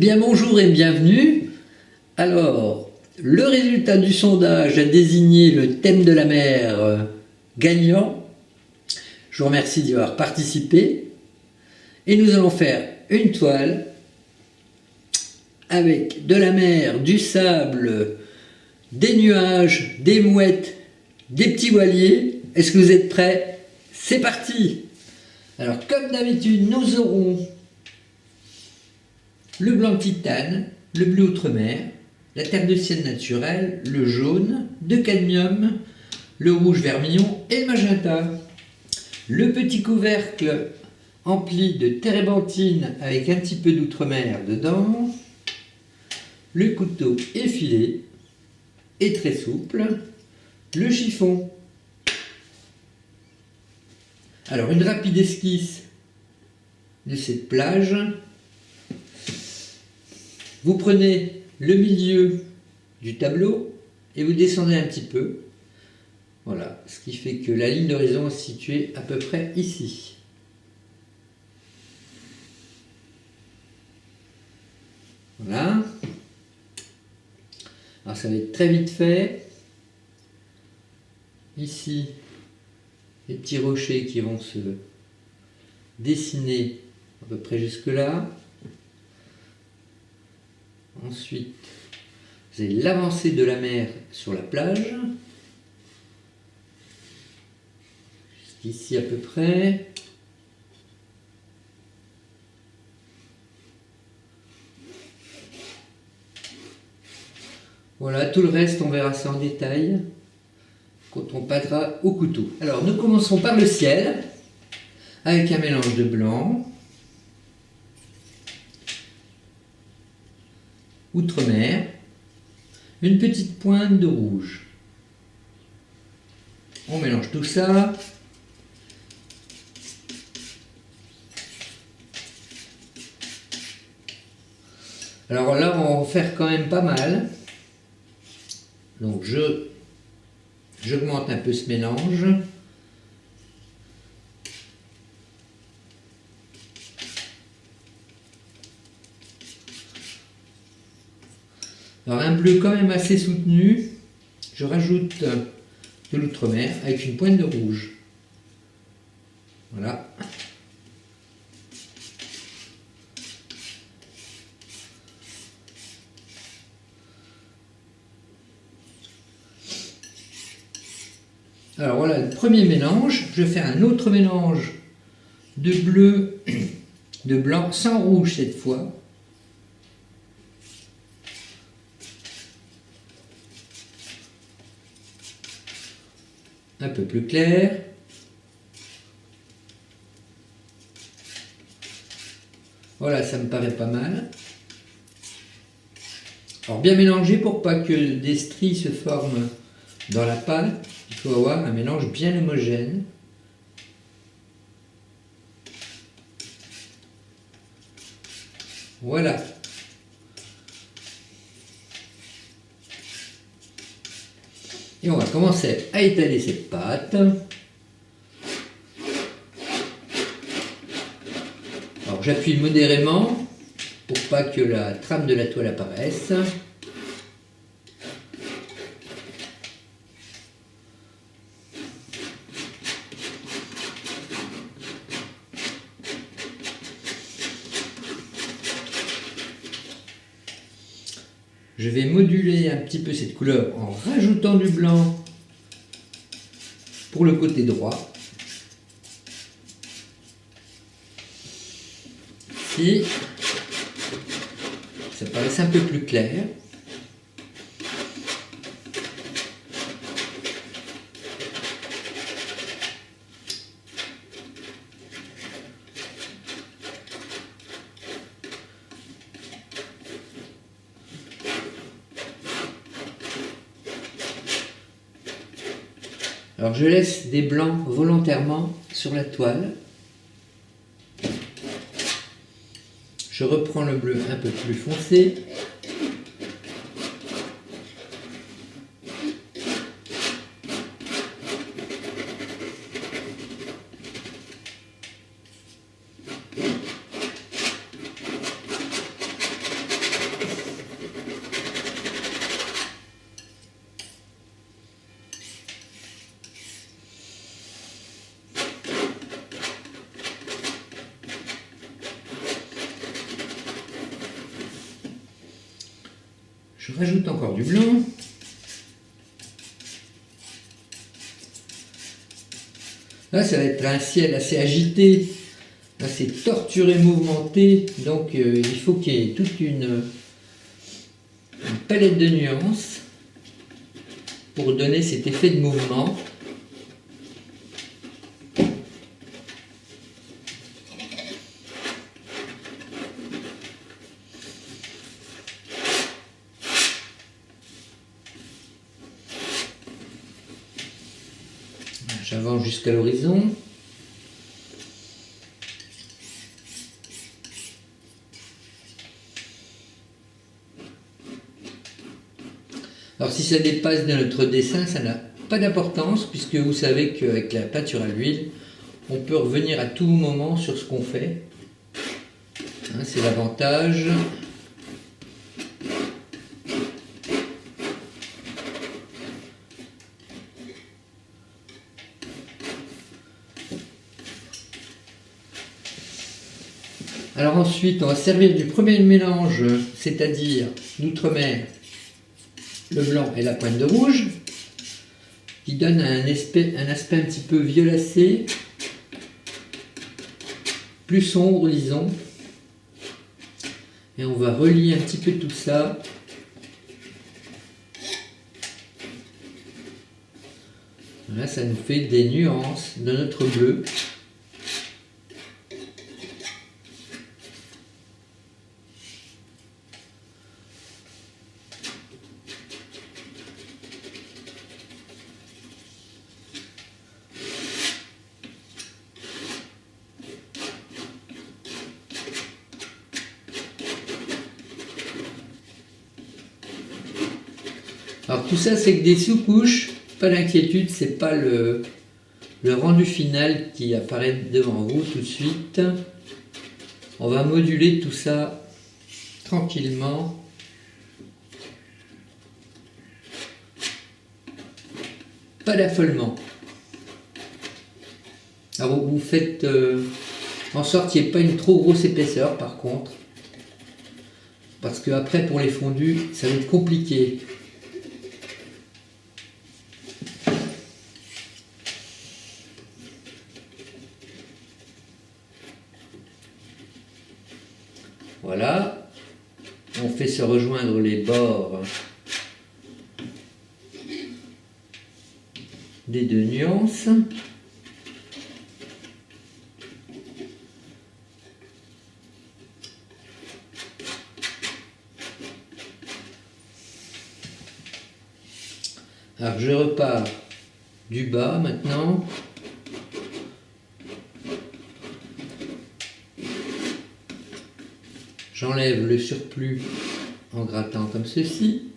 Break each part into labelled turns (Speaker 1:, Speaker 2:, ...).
Speaker 1: bien bonjour et bienvenue. Alors, le résultat du sondage a désigné le thème de la mer gagnant. Je vous remercie d'y avoir participé. Et nous allons faire une toile avec de la mer, du sable, des nuages, des mouettes, des petits voiliers. Est-ce que vous êtes prêts? C'est parti! Alors, comme d'habitude, nous aurons le blanc titane, le bleu outre-mer, la terre de ciel naturelle, le jaune, de cadmium, le rouge vermillon et le magenta. Le petit couvercle empli de térébenthine avec un petit peu d'outre-mer dedans. Le couteau effilé et très souple. Le chiffon. Alors, une rapide esquisse de cette plage. Vous prenez le milieu du tableau et vous descendez un petit peu. Voilà, ce qui fait que la ligne d'horizon est située à peu près ici. Voilà. Alors ça va être très vite fait. Ici, les petits rochers qui vont se dessiner à peu près jusque là. Ensuite, vous avez l'avancée de la mer sur la plage. Jusqu'ici à peu près. Voilà, tout le reste, on verra ça en détail quand on passera au couteau. Alors, nous commençons par le ciel, avec un mélange de blanc, outre-mer, une petite pointe de rouge. On mélange tout ça. Alors là, on va en faire quand même pas mal. Donc j'augmente un peu ce mélange. Alors un bleu quand même assez soutenu. Je rajoute de l'outre-mer avec une pointe de rouge. Voilà. Alors voilà le premier mélange. Je vais faire un autre mélange de bleu, de blanc, sans rouge cette fois. Un peu plus clair. Voilà, ça me paraît pas mal. Alors bien mélanger pour pas que des stries se forment dans la pâte. Il faut avoir un mélange bien homogène. Voilà. Et on va commencer à étaler cette pâte. Alors j'appuie modérément pour pas que la trame de la toile apparaisse. Je vais moduler un petit peu cette couleur en rajoutant du blanc pour le côté droit. Ici, ça paraît un peu plus clair. Alors je laisse des blancs volontairement sur la toile. Je reprends le bleu un peu plus foncé. Je rajoute encore du blanc. Là, ça va être un ciel assez agité, assez torturé, mouvementé. Donc, il faut qu'il y ait toute une palette de nuances pour donner cet effet de mouvement. J'avance jusqu'à l'horizon. Alors si ça dépasse de notre dessin, ça n'a pas d'importance, puisque vous savez qu'avec la peinture à l'huile, on peut revenir à tout moment sur ce qu'on fait. Hein, c'est l'avantage. Alors ensuite, on va servir du premier mélange, c'est-à-dire l'outremer, le blanc et la pointe de rouge, qui donne un aspect un petit peu violacé, plus sombre, disons. Et on va relier un petit peu tout ça. Là, ça nous fait des nuances de notre bleu. Alors tout ça, c'est que des sous-couches, pas d'inquiétude, c'est pas le rendu final qui apparaît devant vous tout de suite. On va moduler tout ça tranquillement. Pas d'affolement. Alors vous faites en sorte qu'il n'y ait pas une trop grosse épaisseur par contre. Parce que après pour les fondus, ça va être compliqué. Voilà, on fait se rejoindre les bords des deux nuances. Alors je repars du bas maintenant. J'enlève le surplus en grattant comme ceci.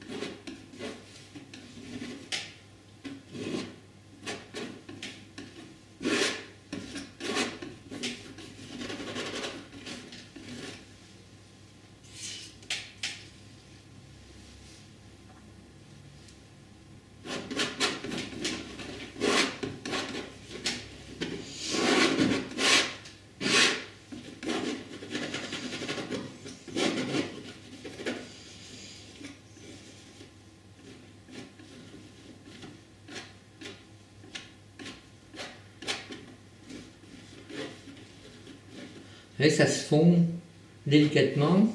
Speaker 1: Et ça se fond délicatement.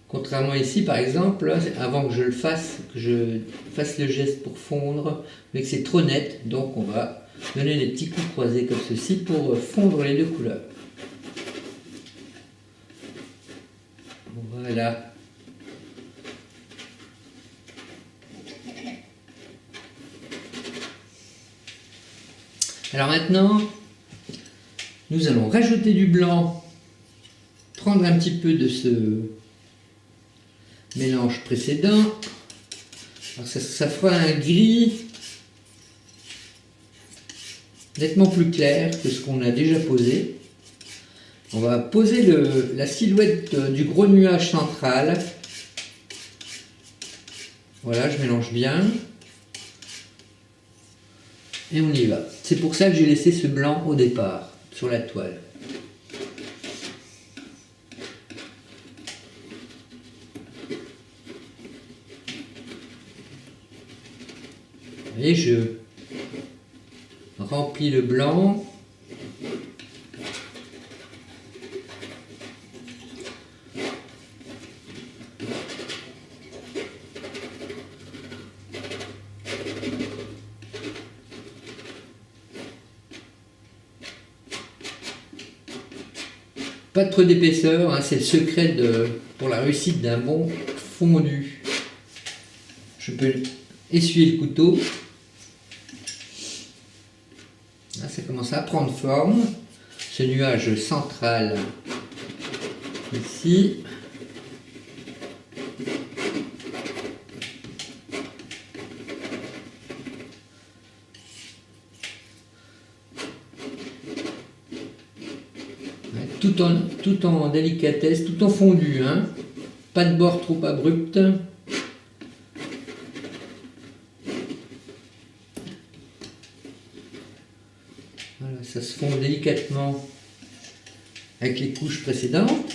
Speaker 1: Contrairement ici, par exemple, avant que je fasse le geste pour fondre, mais que c'est trop net, donc on va donner des petits coups croisés comme ceci pour fondre les deux couleurs. Voilà. Alors maintenant, nous allons rajouter du blanc, prendre un petit peu de ce mélange précédent. Alors ça fera un gris nettement plus clair que ce qu'on a déjà posé. On va poser la silhouette du gros nuage central. Voilà, je mélange bien. Et on y va. C'est pour ça que j'ai laissé ce blanc au départ, sur la toile. Et je remplis le blanc. Pas trop d'épaisseur, hein, c'est le secret pour la réussite d'un bon fondu. Je peux essuyer le couteau. Là, ça commence à prendre forme. Ce nuage central ici. Tout en délicatesse, tout en fondu, hein. Pas de bord trop abrupt. Voilà, ça se fond délicatement avec les couches précédentes.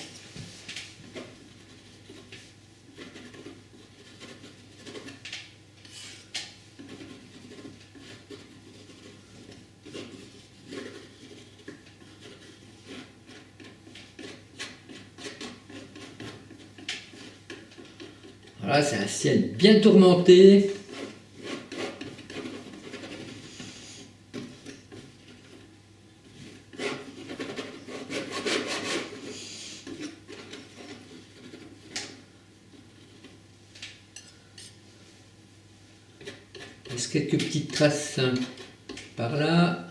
Speaker 1: Voilà, c'est un ciel bien tourmenté. Il reste quelques petites traces par là.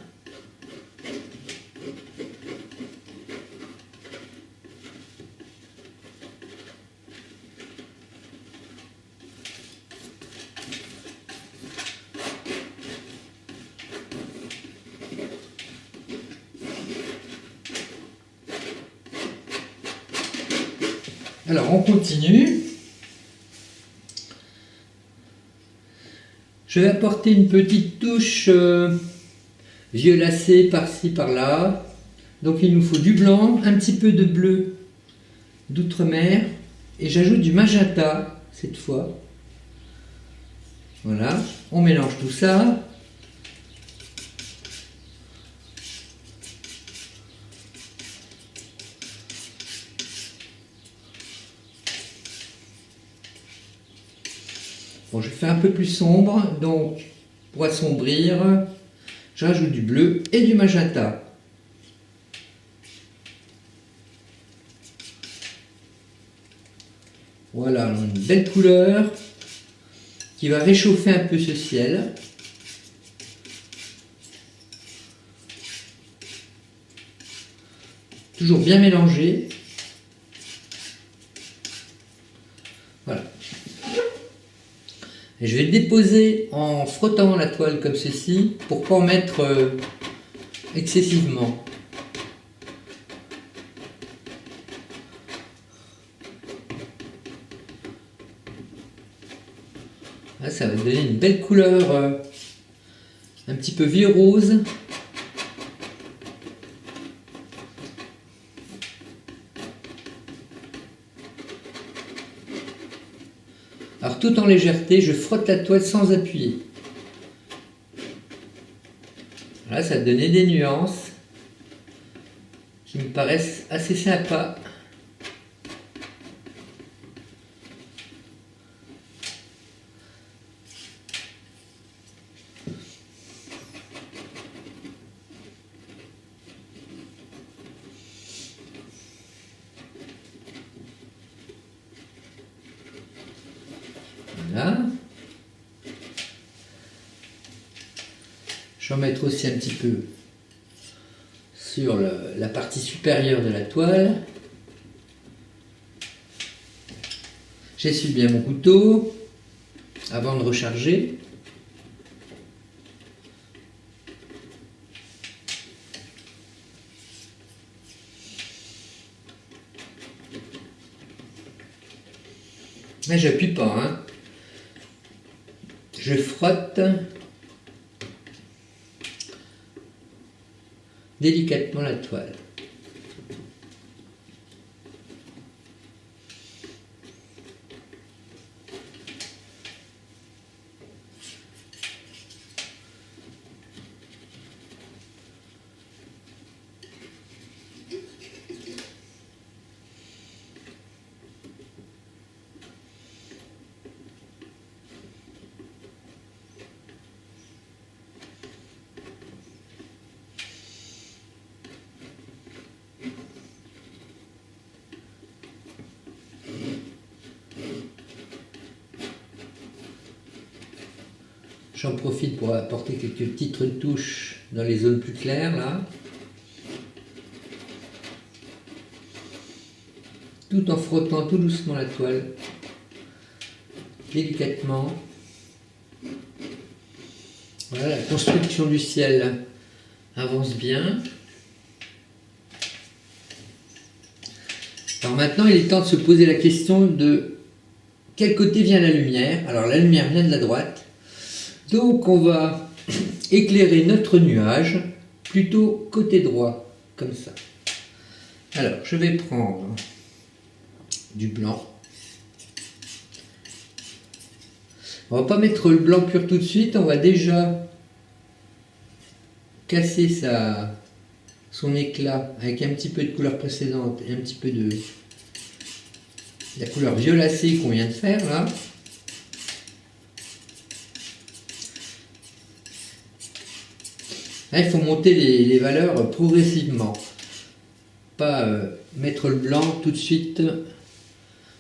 Speaker 1: Alors on continue. Je vais apporter une petite touche violacée par-ci par-là. Donc il nous faut du blanc, un petit peu de bleu d'outre-mer et j'ajoute du magenta cette fois. Voilà, on mélange tout ça. Bon, je fais un peu plus sombre, donc pour assombrir, j'ajoute du bleu et du magenta. Voilà, une belle couleur qui va réchauffer un peu ce ciel. Toujours bien mélangé. Voilà. Et je vais le déposer en frottant la toile comme ceci pour ne pas en mettre excessivement. Là, ça va donner une belle couleur un petit peu vieux rose. Alors tout en légèreté, je frotte la toile sans appuyer. Là, ça va donner des nuances qui me paraissent assez sympas. Voilà. Je vais en mettre aussi un petit peu sur la partie supérieure de la toile. J'essuie bien mon couteau avant de recharger. Mais j'appuie pas, hein. Je frotte délicatement la toile. J'en profite pour apporter quelques petites retouches dans les zones plus claires là. Tout en frottant tout doucement la toile. Délicatement. Voilà, la construction du ciel avance bien. Alors maintenant, il est temps de se poser la question de quel côté vient la lumière. Alors la lumière vient de la droite. Donc on va éclairer notre nuage plutôt côté droit, comme ça. Alors je vais prendre du blanc. On va pas mettre le blanc pur tout de suite, on va déjà casser son éclat avec un petit peu de couleur précédente et un petit peu de la couleur violacée qu'on vient de faire là. Là, il faut monter les valeurs progressivement. Pas mettre le blanc tout de suite,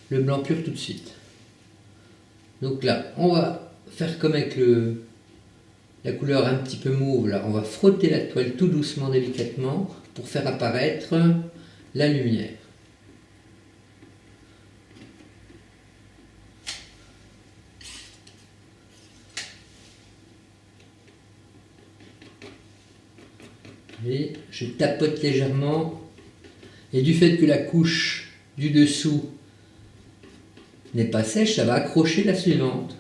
Speaker 1: le blanc pur tout de suite. Donc là, on va faire comme avec la couleur un petit peu mauve. Là, on va frotter la toile tout doucement, délicatement, pour faire apparaître la lumière. Et je tapote légèrement. Et du fait que la couche du dessous n'est pas sèche, ça va accrocher la suivante.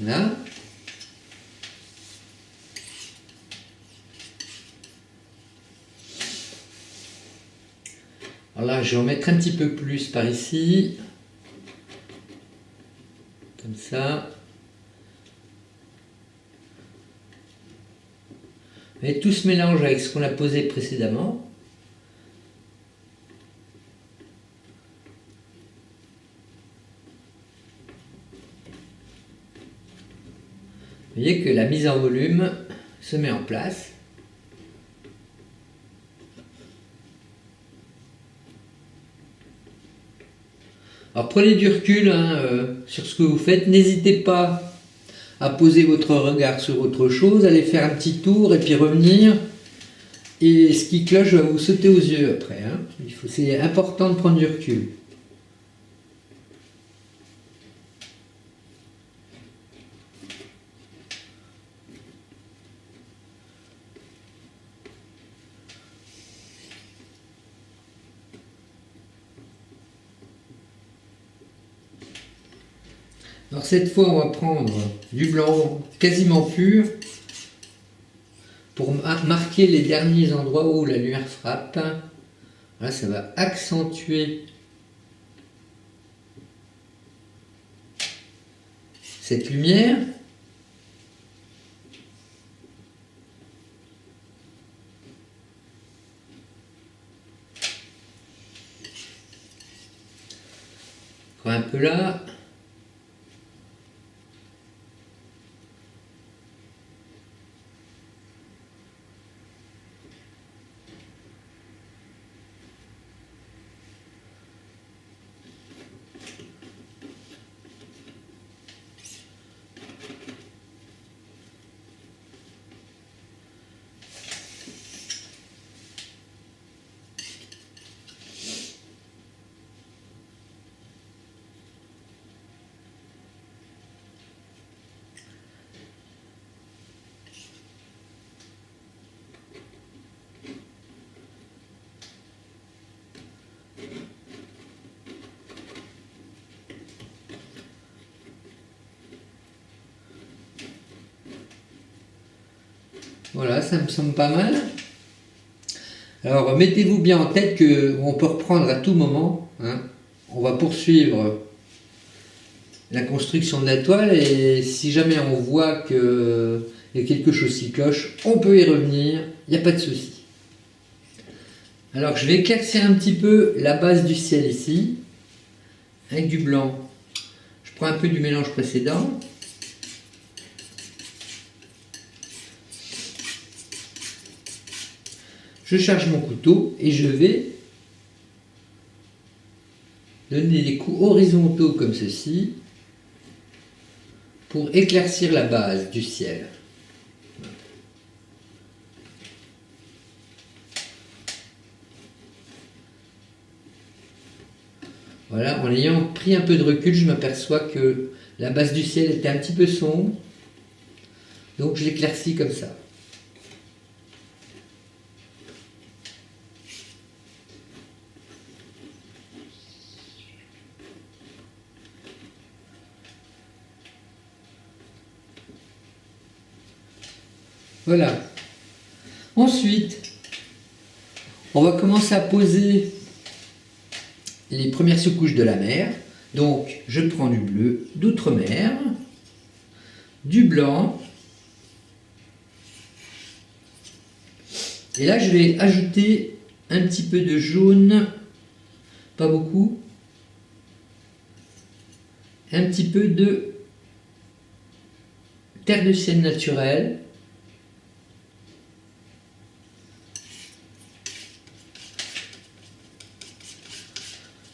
Speaker 1: Là. Alors là, je vais en mettre un petit peu plus par ici. Comme ça. Et tout se mélange avec ce qu'on a posé précédemment. Vous voyez que la mise en volume se met en place. Alors prenez du recul sur ce que vous faites, n'hésitez pas à poser votre regard sur autre chose, aller faire un petit tour et puis revenir. Et ce qui cloche va vous sauter aux yeux après. C'est important de prendre du recul. Alors cette fois, on va prendre du blanc quasiment pur pour marquer les derniers endroits où la lumière frappe. Là, ça va accentuer cette lumière. Encore un peu là. Voilà, ça me semble pas mal. Alors mettez-vous bien en tête qu'on peut reprendre à tout moment. On va poursuivre la construction de la toile et si jamais on voit qu'il y a quelque chose qui cloche, on peut y revenir, il n'y a pas de souci. Alors je vais éclaircir un petit peu la base du ciel ici, avec du blanc. Je prends un peu du mélange précédent. Je charge mon couteau et je vais donner des coups horizontaux comme ceci pour éclaircir la base du ciel. Voilà, en ayant pris un peu de recul, je m'aperçois que la base du ciel était un petit peu sombre, donc je l'éclaircis comme ça. Voilà. Ensuite, on va commencer à poser les premières sous-couches de la mer. Donc, je prends du bleu d'outre-mer, du blanc, et là je vais ajouter un petit peu de jaune, pas beaucoup, un petit peu de terre de sienne naturelle.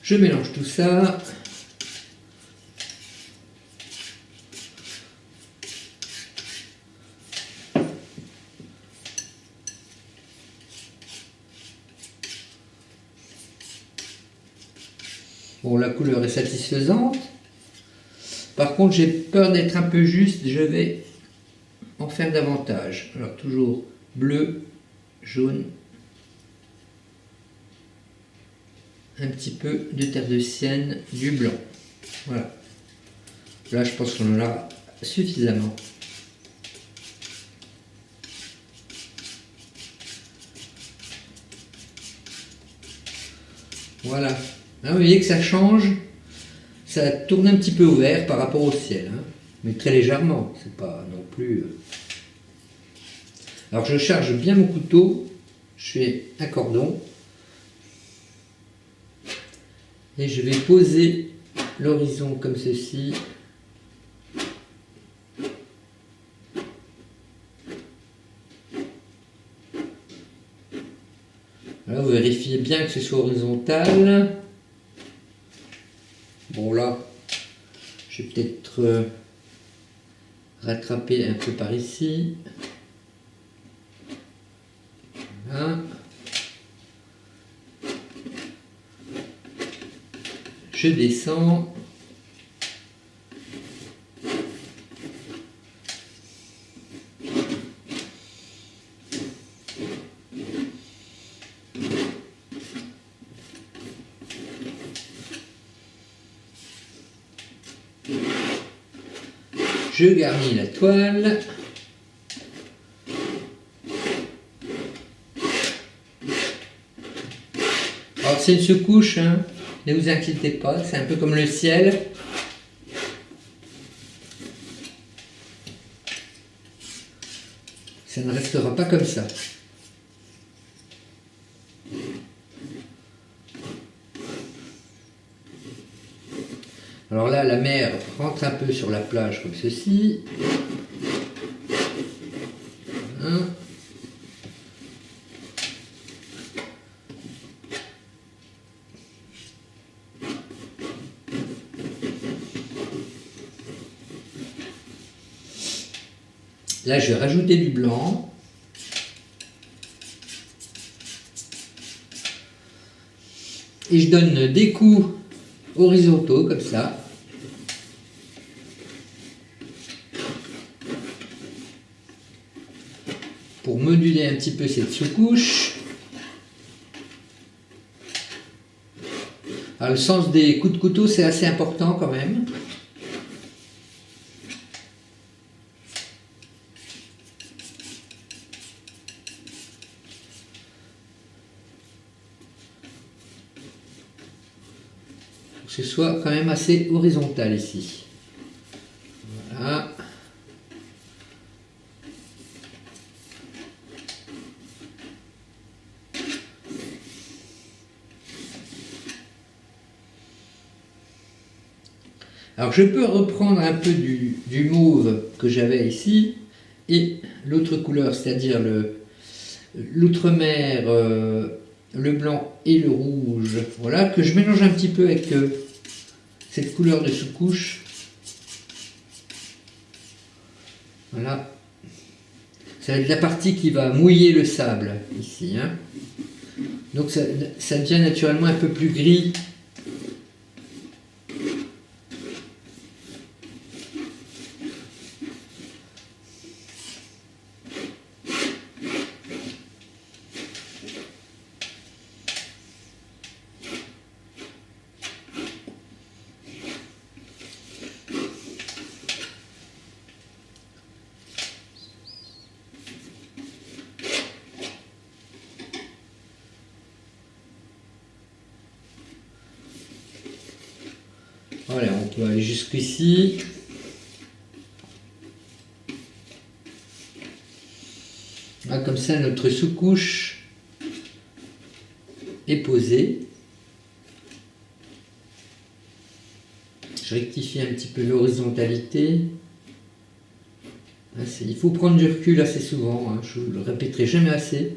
Speaker 1: Je mélange tout ça. Bon, la couleur est satisfaisante. Par contre, j'ai peur d'être un peu juste, je vais en faire davantage. Alors, toujours bleu, jaune, un petit peu de terre de sienne, du blanc. Voilà. Là, je pense qu'on en a suffisamment. Voilà. Là, vous voyez que ça change, ça tourne un petit peu au vert par rapport au ciel, hein, mais très légèrement, c'est pas non plus... Alors je charge bien mon couteau, je fais un cordon, et je vais poser l'horizon comme ceci. Là, vous vérifiez bien que ce soit horizontal. Bon là, je vais peut-être rattraper un peu par ici. Voilà. Je descends. Je garnis la toile. Alors c'est une sous-couche, hein. Ne vous inquiétez pas, c'est un peu comme le ciel. Ça ne restera pas comme ça. Alors là, la mer rentre un peu sur la plage comme ceci. Voilà. Là, je vais rajouter du blanc. Et je donne des coups horizontaux comme ça. Pour moduler un petit peu cette sous-couche. Alors, le sens des coups de couteau, c'est assez important quand même. Pour que ce soit quand même assez horizontal ici. Voilà. Alors je peux reprendre un peu du mauve que j'avais ici et l'autre couleur, c'est-à-dire l'outre-mer, le blanc et le rouge, voilà, que je mélange un petit peu avec cette couleur de sous-couche. Voilà. Ça va être la partie qui va mouiller le sable, ici. Hein. Donc ça devient naturellement un peu plus gris. Voilà, on peut aller jusqu'ici. Là, comme ça, notre sous-couche est posée. Je rectifie un petit peu l'horizontalité. Il faut prendre du recul assez souvent, hein, je ne le répéterai jamais assez.